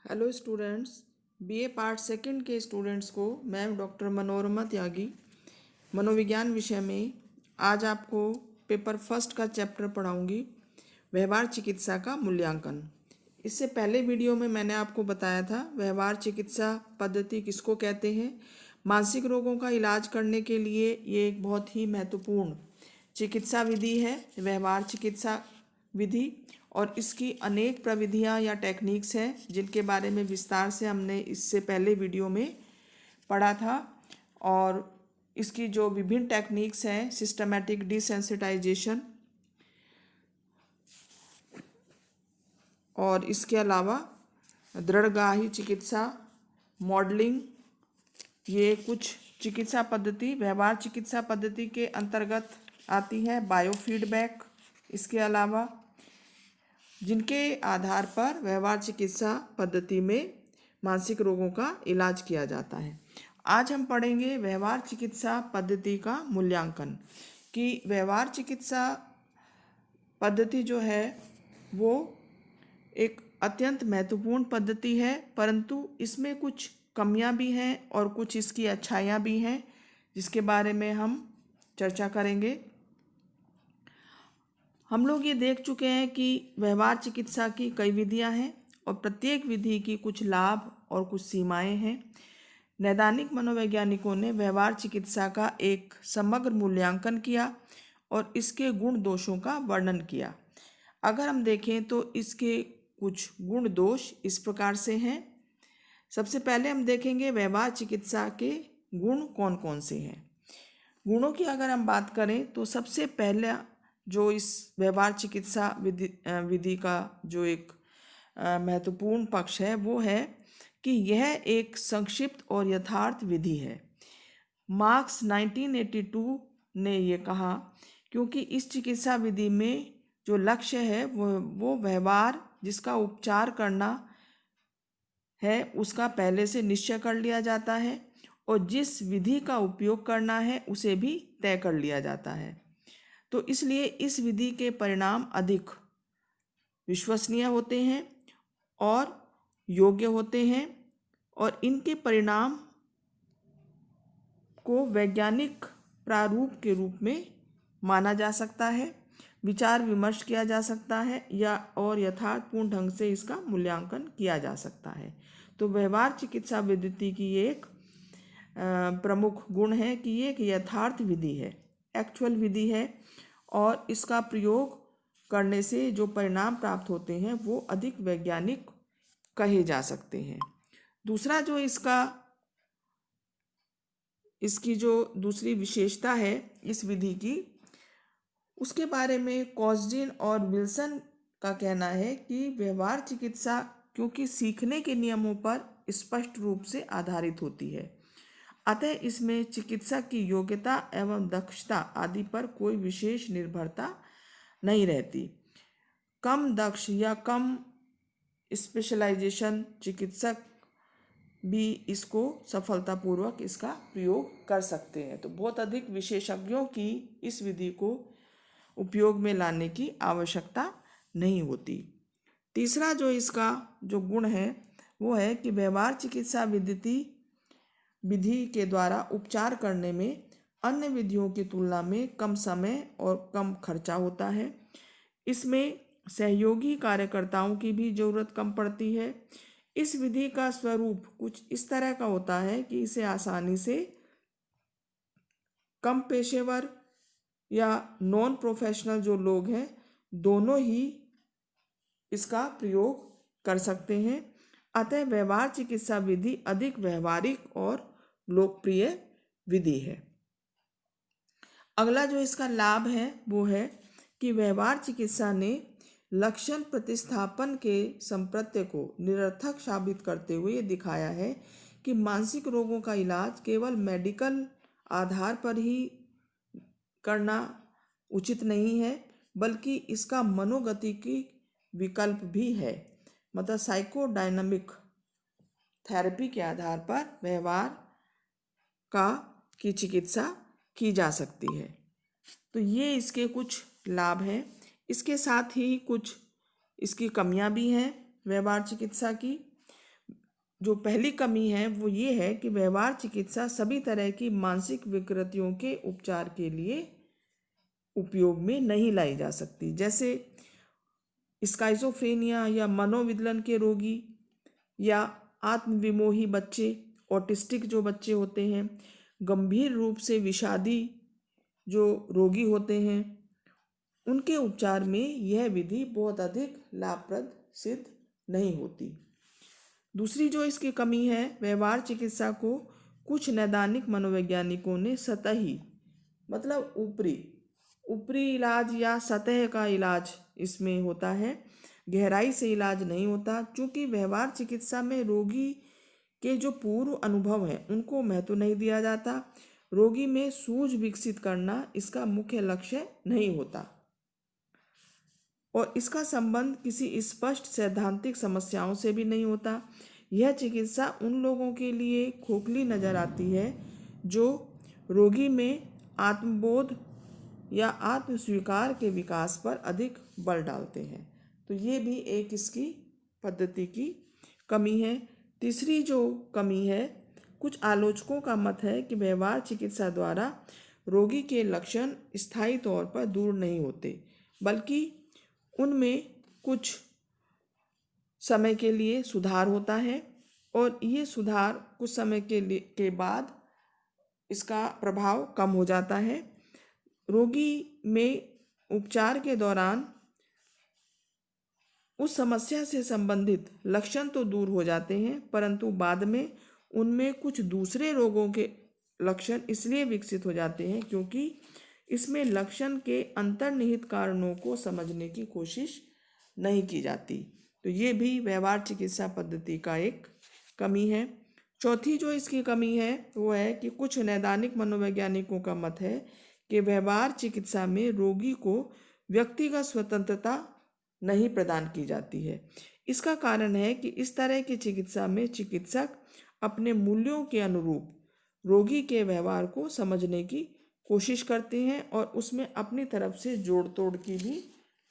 Hello students, BA part second के students को मैं डॉक्टर मनोरमा त्यागी मनोविज्ञान विषय में आज आपको पेपर फर्स्ट का चैप्टर पढ़ाऊंगी, व्यवहार चिकित्सा का मूल्यांकन। इससे पहले वीडियो में मैंने आपको बताया था व्यवहार चिकित्सा पद्धति किसको कहते हैं। मानसिक रोगों का इलाज करने के लिए ये एक बहुत ही महत्वपूर्ण चिकित्सा विधि है, व्यवहार चिकित्सा विधि। और इसकी अनेक प्रविधियां या टेक्निक्स हैं जिनके बारे में विस्तार से हमने इससे पहले वीडियो में पढ़ा था। और इसकी जो विभिन्न टेक्निक्स हैं, सिस्टमैटिक डिसेंसिटाइजेशन और इसके अलावा दृढ़गाही चिकित्सा, मॉडलिंग, ये कुछ चिकित्सा पद्धति व्यवहार चिकित्सा पद्धति के अंतर्गत आती है। बायोफीडबैक, इसके अलावा जिनके आधार पर व्यवहार चिकित्सा पद्धति में मानसिक रोगों का इलाज किया जाता है। आज हम पढ़ेंगे व्यवहार चिकित्सा पद्धति का मूल्यांकन, कि व्यवहार चिकित्सा पद्धति जो है वो एक अत्यंत महत्वपूर्ण पद्धति है, परंतु इसमें कुछ कमियां भी हैं और कुछ इसकी अच्छाइयां भी हैं, जिसके बारे में हम चर्चा करेंगे। हम लोग ये देख चुके हैं कि व्यवहार चिकित्सा की कई विधियां हैं और प्रत्येक विधि की कुछ लाभ और कुछ सीमाएं हैं। नैदानिक मनोवैज्ञानिकों ने व्यवहार चिकित्सा का एक समग्र मूल्यांकन किया और इसके गुण दोषों का वर्णन किया। अगर हम देखें तो इसके कुछ गुण दोष इस प्रकार से हैं। सबसे पहले हम देखेंगे व्यवहार चिकित्सा के गुण कौन कौन से हैं। गुणों की अगर हम बात करें तो सबसे पहला जो इस व्यवहार चिकित्सा विधि का जो एक महत्वपूर्ण पक्ष है वो है कि यह एक संक्षिप्त और यथार्थ विधि है। मार्क्स 1982 ने ये कहा, क्योंकि इस चिकित्सा विधि में जो लक्ष्य है वो व्यवहार जिसका उपचार करना है उसका पहले से निश्चय कर लिया जाता है और जिस विधि का उपयोग करना है उसे भी तय कर लिया जाता है। तो इसलिए इस विधि के परिणाम अधिक विश्वसनीय होते हैं और योग्य होते हैं और इनके परिणाम को वैज्ञानिक प्रारूप के रूप में माना जा सकता है, विचार विमर्श किया जा सकता है या और यथार्थपूर्ण ढंग से इसका मूल्यांकन किया जा सकता है। तो व्यवहार चिकित्सा पद्धति की एक प्रमुख गुण है कि ये एक यथार्थ विधि है, एक्चुअल विधि है और इसका प्रयोग करने से जो परिणाम प्राप्त होते हैं वो अधिक वैज्ञानिक कहे जा सकते हैं। दूसरा जो इसकी जो दूसरी विशेषता है इस विधि की, उसके बारे में कॉस्जिन और विल्सन का कहना है कि व्यवहार चिकित्सा क्योंकि सीखने के नियमों पर स्पष्ट रूप से आधारित होती है, अतः इसमें चिकित्सक की योग्यता एवं दक्षता आदि पर कोई विशेष निर्भरता नहीं रहती। कम दक्ष या कम स्पेशलाइजेशन चिकित्सक भी इसको सफलतापूर्वक इसका प्रयोग कर सकते हैं। तो बहुत अधिक विशेषज्ञों की इस विधि को उपयोग में लाने की आवश्यकता नहीं होती। तीसरा जो इसका जो गुण है वो है कि व्यवहार चिकित्सा विधि के द्वारा उपचार करने में अन्य विधियों की तुलना में कम समय और कम खर्चा होता है। इसमें सहयोगी कार्यकर्ताओं की भी जरूरत कम पड़ती है। इस विधि का स्वरूप कुछ इस तरह का होता है कि इसे आसानी से कम पेशेवर या नॉन प्रोफेशनल जो लोग हैं दोनों ही इसका प्रयोग कर सकते हैं, अतः व्यवहार चिकित्सा विधि अधिक व्यवहारिक और लोकप्रिय विधि है। अगला जो इसका लाभ है वो है कि व्यवहार चिकित्सा ने लक्षण प्रतिस्थापन के संप्रत्य को निरर्थक साबित करते हुए ये दिखाया है कि मानसिक रोगों का इलाज केवल मेडिकल आधार पर ही करना उचित नहीं है, बल्कि इसका मनोगतिकी विकल्प भी है। मतलब साइकोडायनामिक थेरेपी के आधार पर व्यवहार की चिकित्सा की जा सकती है। तो ये इसके कुछ लाभ हैं। इसके साथ ही कुछ इसकी कमियां भी हैं व्यवहार चिकित्सा की। जो पहली कमी है वो ये है कि व्यवहार चिकित्सा सभी तरह की मानसिक विकृतियों के उपचार के लिए उपयोग में नहीं लाई जा सकती। जैसे स्काइज़ोफ्रेनिया या मनोविकलन के रोगी या आत्मविमोही बच्चे, ऑटिस्टिक जो बच्चे होते हैं, गंभीर रूप से विषादी जो रोगी होते हैं, उनके उपचार में यह विधि बहुत अधिक लाभप्रद सिद्ध नहीं होती। दूसरी जो इसकी कमी है, व्यवहार चिकित्सा को कुछ नैदानिक मनोवैज्ञानिकों ने सतही मतलब ऊपरी इलाज या सतह का इलाज इसमें होता है, गहराई से इलाज नहीं होता। चूँकि व्यवहार चिकित्सा में रोगी के जो पूर्व अनुभव हैं उनको महत्व नहीं दिया जाता, रोगी में सूझ विकसित करना इसका मुख्य लक्ष्य नहीं होता और इसका संबंध किसी स्पष्ट सैद्धांतिक समस्याओं से भी नहीं होता। यह चिकित्सा उन लोगों के लिए खोखली नजर आती है जो रोगी में आत्मबोध या आत्मस्वीकार के विकास पर अधिक बल डालते हैं। तो ये भी एक इसकी पद्धति की कमी है। तीसरी जो कमी है, कुछ आलोचकों का मत है कि व्यवहार चिकित्सा द्वारा रोगी के लक्षण स्थायी तौर पर दूर नहीं होते, बल्कि उनमें कुछ समय के लिए सुधार होता है और ये सुधार कुछ समय के बाद इसका प्रभाव कम हो जाता है। रोगी में उपचार के दौरान उस समस्या से संबंधित लक्षण तो दूर हो जाते हैं, परंतु बाद में उनमें कुछ दूसरे रोगों के लक्षण इसलिए विकसित हो जाते हैं क्योंकि इसमें लक्षण के अंतर्निहित कारणों को समझने की कोशिश नहीं की जाती। तो ये भी व्यवहार चिकित्सा पद्धति का एक कमी है। चौथी जो इसकी कमी है वो है कि कुछ नैदानिक मनोवैज्ञानिकों का मत है कि व्यवहार चिकित्सा में रोगी को व्यक्तिगत स्वतंत्रता नहीं प्रदान की जाती है। इसका कारण है कि इस तरह की चिकित्सा में चिकित्सक अपने मूल्यों के अनुरूप रोगी के व्यवहार को समझने की कोशिश करते हैं और उसमें अपनी तरफ से जोड़ तोड़ की भी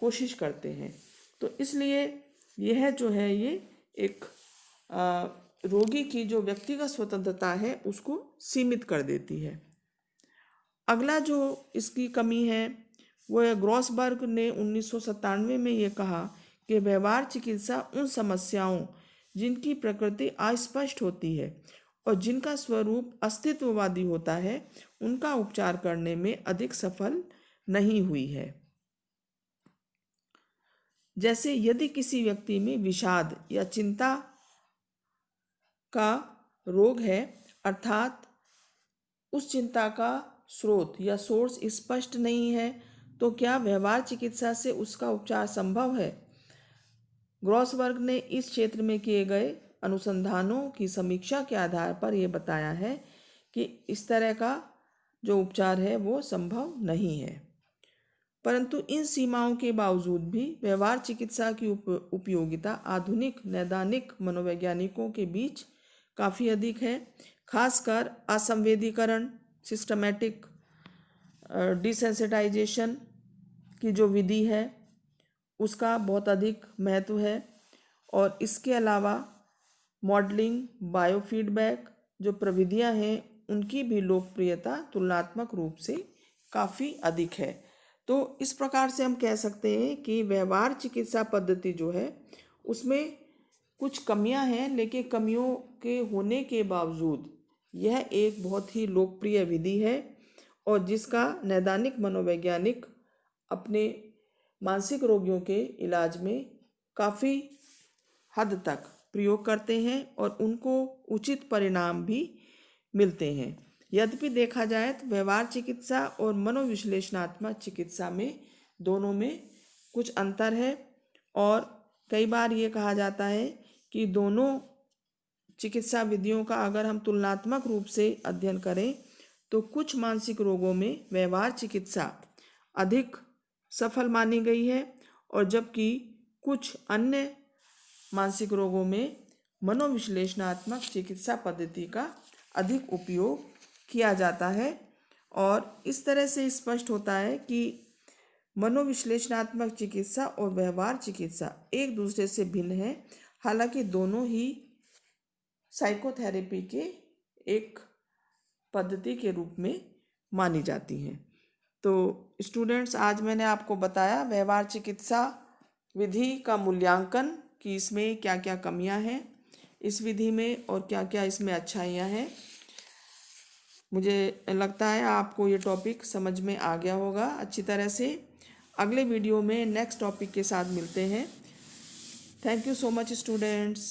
कोशिश करते हैं। तो इसलिए यह जो है ये एक रोगी की जो व्यक्तिगत स्वतंत्रता है उसको सीमित कर देती है। अगला जो इसकी कमी है वो है, ग्रॉसबर्ग ने 1997 में ये कहा कि व्यवहार चिकित्सा उन समस्याओं जिनकी प्रकृति अस्पष्ट होती है और जिनका स्वरूप अस्तित्ववादी होता है उनका उपचार करने में अधिक सफल नहीं हुई है। जैसे यदि किसी व्यक्ति में विषाद या चिंता का रोग है, अर्थात उस चिंता का स्रोत या सोर्स स्पष्ट नहीं है, तो क्या व्यवहार चिकित्सा से उसका उपचार संभव है? ग्रॉसबर्ग ने इस क्षेत्र में किए गए अनुसंधानों की समीक्षा के आधार पर यह बताया है कि इस तरह का जो उपचार है वो संभव नहीं है। परंतु इन सीमाओं के बावजूद भी व्यवहार चिकित्सा की उपयोगिता आधुनिक नैदानिक मनोवैज्ञानिकों के बीच काफ़ी अधिक है। खासकर असंवेदीकरण, सिस्टमैटिक डिसेंसिटाइजेशन की जो विधि है उसका बहुत अधिक महत्व है और इसके अलावा मॉडलिंग, बायोफीडबैक जो प्रविधियां हैं उनकी भी लोकप्रियता तुलनात्मक रूप से काफ़ी अधिक है। तो इस प्रकार से हम कह सकते हैं कि व्यवहार चिकित्सा पद्धति जो है उसमें कुछ कमियां हैं, लेकिन कमियों के होने के बावजूद यह एक बहुत ही लोकप्रिय विधि है और जिसका नैदानिक मनोवैज्ञानिक अपने मानसिक रोगियों के इलाज में काफ़ी हद तक प्रयोग करते हैं और उनको उचित परिणाम भी मिलते हैं। यद्यपि देखा जाए तो व्यवहार चिकित्सा और मनोविश्लेषणात्मक चिकित्सा में दोनों में कुछ अंतर है और कई बार ये कहा जाता है कि दोनों चिकित्सा विधियों का अगर हम तुलनात्मक रूप से अध्ययन करें तो कुछ मानसिक रोगों में व्यवहार चिकित्सा अधिक सफल मानी गई है और जबकि कुछ अन्य मानसिक रोगों में मनोविश्लेषणात्मक चिकित्सा पद्धति का अधिक उपयोग किया जाता है। और इस तरह से स्पष्ट होता है कि मनोविश्लेषणात्मक चिकित्सा और व्यवहार चिकित्सा एक दूसरे से भिन्न है, हालांकि दोनों ही साइकोथेरेपी के एक पद्धति के रूप में मानी जाती हैं। तो स्टूडेंट्स, आज मैंने आपको बताया व्यवहार चिकित्सा विधि का मूल्यांकन कि इसमें क्या क्या कमियां हैं इस विधि में और क्या क्या इसमें अच्छाइयां हैं। मुझे लगता है आपको ये टॉपिक समझ में आ गया होगा अच्छी तरह से। अगले वीडियो में नेक्स्ट टॉपिक के साथ मिलते हैं। Thank you so much students.